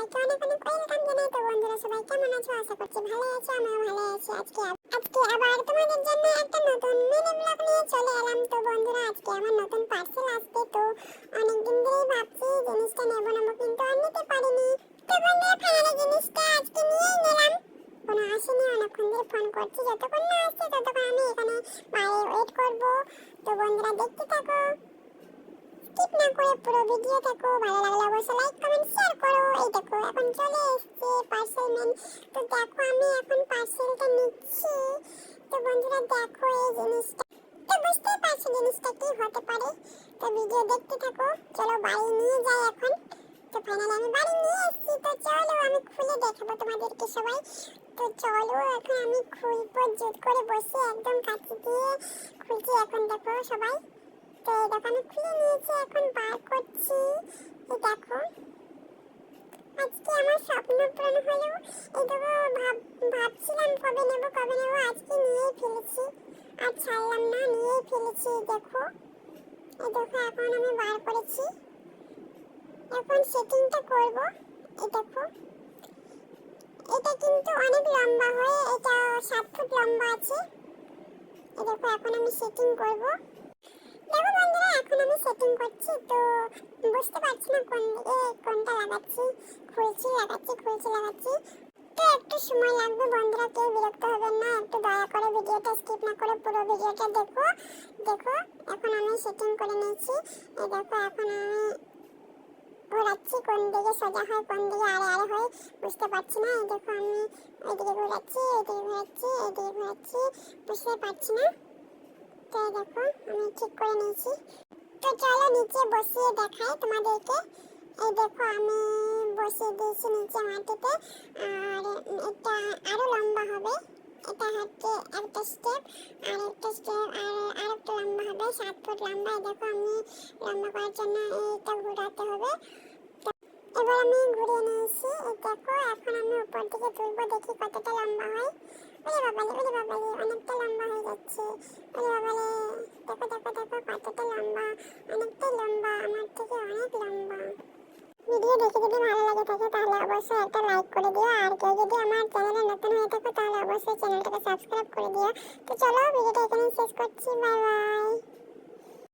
সবাইকে অনেক অনেক ওয়েলকাম জানাই। তো বন্ধুরা সবাই কেমন আছো? আশা করছি ভালো আছো, আমিও ভালো আছি। আজকে আবার তোমাদের জন্য একটা নতুন মিনি ব্লগ নিয়ে চলে এলাম। তো বন্ধুরা আজকে আমার নতুন পার্সেল আসবে। তো অনেকদিন ধরেই ভাবছি জিনিসটা নেবো কিন্তু আর নিতে পারিনি। তো বন্ধুরা ফাইনালি জিনিসটা আজকে নিয়েই নিলাম। কোনো আসেনি, অনেকক্ষণ ধরে ফোন করছি, যতক্ষণ না আসছে ততক্ষণ আমি এখানে বাইরে ওয়েট করবো। তো বন্ধুরা দেখতে থাকো, স্কিপ না করে পুরো ভিডিও দেখো। ভালো লাগলে অবশ্যই লাইক কমেন্ট শেয়ার করো। এই দেখো এখন চলে এসেছে পার্সেল ম্যান। তো দেখো আমি এখন পার্সেলটা নিচ্ছি। তো বন্ধুরা দেখো এই জিনিসটা, তো বুঝতেই পারছো জিনিসটা কি হতে পারে। তো ভিডিও দেখতে থাকো, চলো বাড়ি নিয়ে যাই এখন। তো ফাইনালি আমি বাড়ি নিয়ে এসেছি। তো চলো আমি খুলে দেখাবো তোমাদেরকে সবাই। তো চলো এখন আমি খুলবো, জোর করে বসে একদম কাছে দিয়ে খুলছি এখন, দেখো সবাই। তো দেখো আমি খুলে নিয়েছি, এখন বার করছি। এই দেখো আজকে আমার স্বপ্ন পূরণ হলো। এই দেখো ভাবছিলাম কবে নেব আজকে নিয়েই ফেলেছি, আর ছাড়লাম না, নিয়েই ফেলেছি। দেখো এই দেখো এখন আমি বার করেছি, এখন সেটিংটা করব। এই দেখো এটা কিন্তু অনেক লম্বা হয়, এটা 7 ফুট লম্বা আছে। এই দেখো এখন আমি সেটিং করব। দেখো বন্ধুরা এখন আমি সেটিং করছি। তো বুঝতে পারছি না কোন দিকে কোনটা লাগাচ্ছি, লাগাচ্ছি। তো একটু সময় লাগবে বন্ধুরা, কেউ বিরক্ত হবেন না, একটু দয়া করে ভিডিওটা স্কিপ না করে পুরো ভিডিওটা দেখো। দেখো এখন আমি সেটিং করে নিয়েছি। এই দেখো এখন আমি ঘোরাচ্ছি, কোন দিকে সোজা হয় কোন দিকে আড়ে আড়ে হয় বুঝতে পারছি না। এই দেখো আমি ওইদিকে ঘোরাচ্ছি, বুঝতে পারছি না। তো দেখো আমি ঠিক করে নিয়েছি। তো চলো নিচে বসিয়ে দেখাই তোমাদেরকে। এই দেখো আমি বসিয়ে দিয়েছি নিচে মাটিতে, আর এটা আরো লম্বা হবে। এটা হচ্ছে একটা স্টেপ, আর একটা স্টেপ, আর আরেকটা লম্বা হবে, 7 ফুট লম্বা। এই দেখো আমি লম্বা করার জন্য এটা ঘোরাতে হবে। এবার আমি ঘুরিয়ে নিয়েছি। এই দেখো এখন আমি উপর দিকে তুলবো, দেখি কতটা লম্বা হয়। ওরে বাবালে অনেকটা লম্বা হয়ে যাচ্ছে। ওরে বাবালে দেখো কতটা লম্বা, অনেকটাই লম্বা, আমার থেকে অনেক লম্বা। ভিডিও দেখে যদি ভালো লাগে থাকে তাহলে অবশ্যই একটা লাইক করে দিও, আর কেউ যদি আমার চ্যানেলে নতুন হয়ে থাকো তাহলে অবশ্যই চ্যানেলটাকে সাবস্ক্রাইব করে দিও। তো চলো ভিডিওটা এখানেই শেষ করছি, বাই বাই।